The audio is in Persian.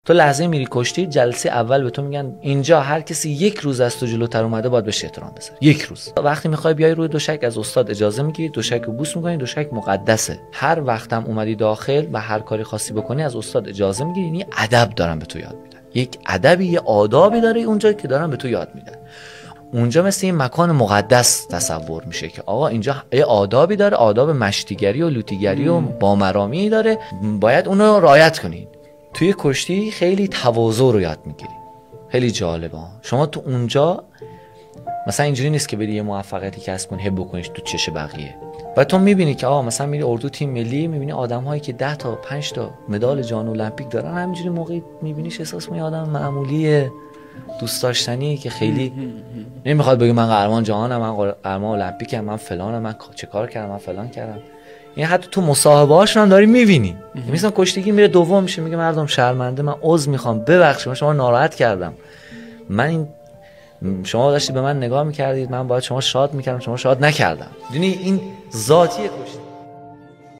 تو لحظه میری کشتی، جلسه اول به تو میگن اینجا هر کسی یک روز از تو جلوتر اومده باید بهش احترام بذاری. یک روز. وقتی میخوای بیای روی دوشک از استاد اجازه میگیری، دوشک رو بوس میکنی، دوشک مقدسه. هر وقتم اومدی داخل و هر کاری خاصی بکنی از استاد اجازه میگیری. یعنی ادب دارن به تو یاد میدن. یک ادبی، یه آدابی داره اونجا که دارن به تو یاد میدن. اونجا مثل این مکان مقدس تصور میشه که آقا اینجا یه آدابی داره، آداب مشتیگری و لوتیگری و بامرامی داره، باید اونو رعایت کنید. توی کشتی خیلی تواضع رو یاد میگیری. خیلی جالبه. شما تو اونجا مثلا اینجوری نیست که بدی یه موفقیتی کسب کنی هب بکنیش تو چش بقیه. و تو میبینی که آقا مثلا میری اردو تیم ملی، میبینی آدم‌هایی که 10 تا 5 تا مدال جام المپیک دارن، همینجوری موقعی میبینیش احساس می‌کنی آدم معمولیه، دوست داشتنی که خیلی نمیخواد بگه من قهرمان جهانم، من قهرمان المپیکم، من فلانم، من چه کار کردم، من فلان کردم. این حتی تو مصاحبه‌هاشون هم داری می‌بینی. مثلا کشتیگیر میره دوم میشه، میگه مردم شرمنده، من عذر میخوام، ببخشید من شما ناراحت کردم، من این شما داشتید به من نگاه میکردید، من باید شما شاد میکردم، شما شاد نکردم. یعنی این ذاتی کشتی.